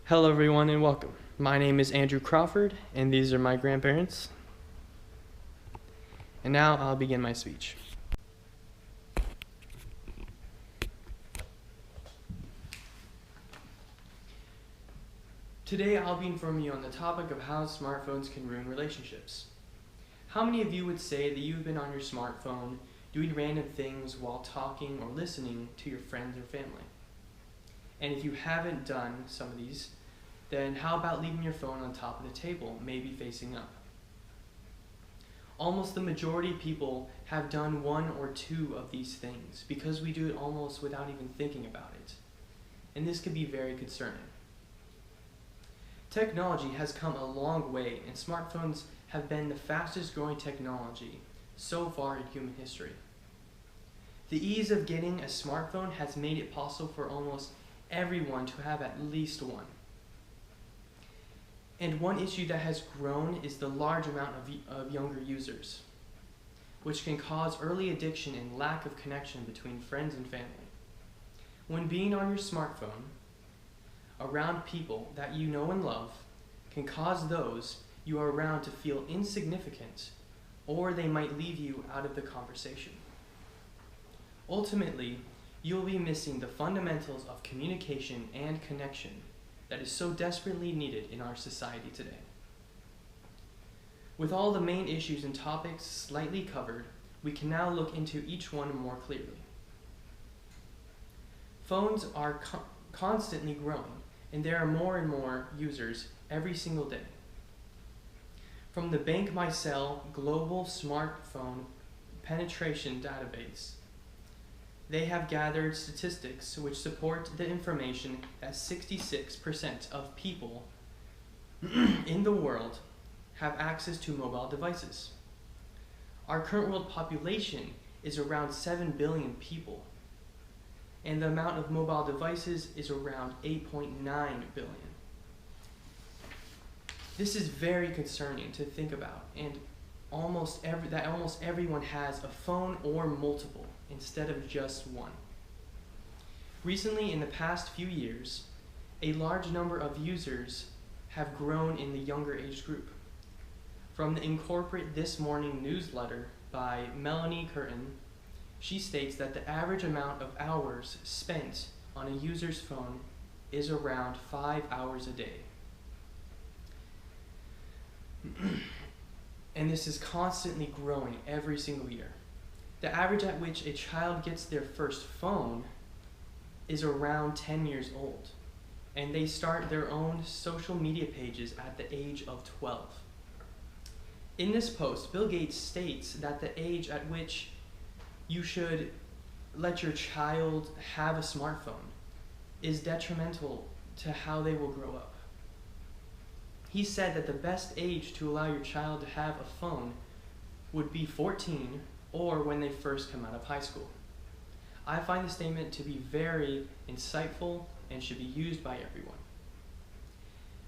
Hello, everyone, and welcome. My name is Andrew Crawford, and these are my grandparents. And now I'll begin my speech. Today, I'll be informing you on the topic of how smartphones can ruin relationships. How many of you would say that you've been on your smartphone doing random things while talking or listening to your friends or family? And if you haven't done some of these, then how about leaving your phone on top of the table, maybe facing up? Almost the majority of people have done one or two of these things because we do it almost without even thinking about it. And this can be very concerning. Technology has come a long way, and smartphones have been the fastest growing technology so far in human history. The ease of getting a smartphone has made it possible for almost everyone to have at least one. And one issue that has grown is the large amount of younger users, which can cause early addiction and lack of connection between friends and family. When being on your smartphone, around people that you know and love, can cause those you are around to feel insignificant, or they might leave you out of the conversation. Ultimately, you'll be missing the fundamentals of communication and connection that is so desperately needed in our society today. With all the main issues and topics slightly covered, we can now look into each one more clearly. Phones are constantly growing, and there are more and more users every single day. From the BankMyCell Global Smartphone Penetration Database, they have gathered statistics which support the information that 66% of people in the world have access to mobile devices. Our current world population is around 7 billion people, and the amount of mobile devices is around 8.9 billion. This is very concerning to think about, and almost everyone has a phone or multiple instead of just one. Recently, in the past few years, a large number of users have grown in the younger age group. From the Incorporate This Morning newsletter by Melanie Curtin, she states that the average amount of hours spent on a user's phone is around 5 hours a day. And this is constantly growing every single year. The average at which a child gets their first phone is around 10 years old, and they start their own social media pages at the age of 12. In this post, Bill Gates states that the age at which you should let your child have a smartphone is detrimental to how they will grow up. He said that the best age to allow your child to have a phone would be 14 or when they first come out of high school. I find the statement to be very insightful and should be used by everyone.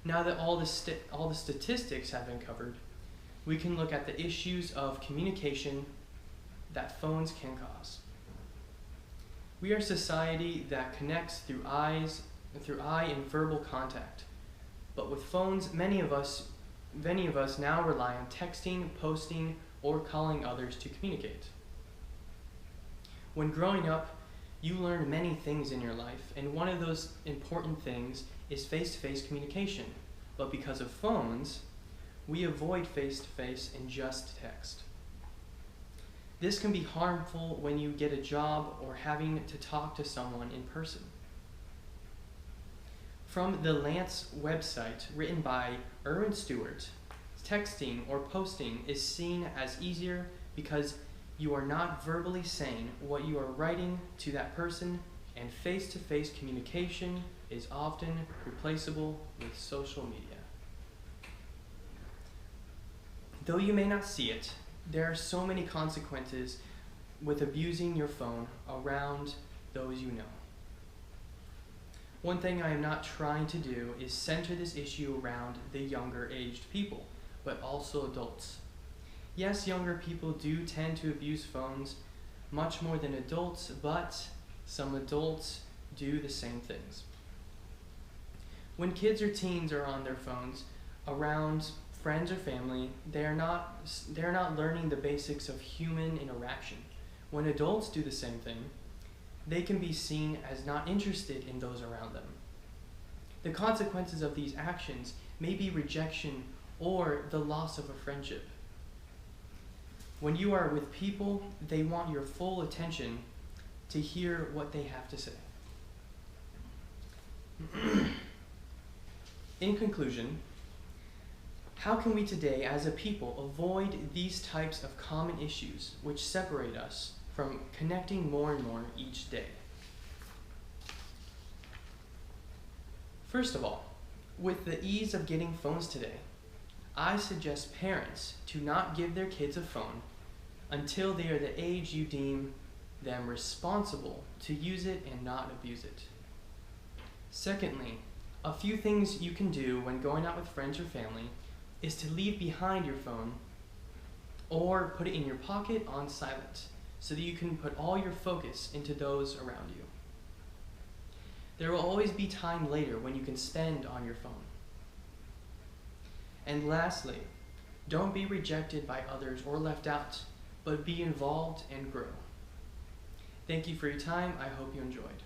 Now that all the statistics have been covered, we can look at the issues of communication that phones can cause. We are a society that connects through eye and verbal contact. But with phones, many of us now rely on texting, posting, or calling others to communicate. When growing up, you learn many things in your life, and one of those important things is face-to-face communication. But because of phones, we avoid face-to-face and just text. This can be harmful when you get a job or having to talk to someone in person. From the Lance website, written by Erwin Stewart, texting or posting is seen as easier because you are not verbally saying what you are writing to that person, and face-to-face communication is often replaceable with social media. Though you may not see it, there are so many consequences with abusing your phone around those you know. One thing I am not trying to do is center this issue around the younger aged people, but also adults. Yes, younger people do tend to abuse phones much more than adults, but some adults do the same things. When kids or teens are on their phones around friends or family, they're not learning the basics of human interaction. When adults do the same thing, they can be seen as not interested in those around them. The consequences of these actions may be rejection or the loss of a friendship. When you are with people, they want your full attention to hear what they have to say. In conclusion, how can we today as a people avoid these types of common issues which separate us from connecting more and more each day? First of all, with the ease of getting phones today, I suggest parents to not give their kids a phone until they are the age you deem them responsible to use it and not abuse it. Secondly, a few things you can do when going out with friends or family is to leave behind your phone or put it in your pocket on silent so that you can put all your focus into those around you. There will always be time later when you can spend on your phone. And lastly, don't be rejected by others or left out, but be involved and grow. Thank you for your time. I hope you enjoyed.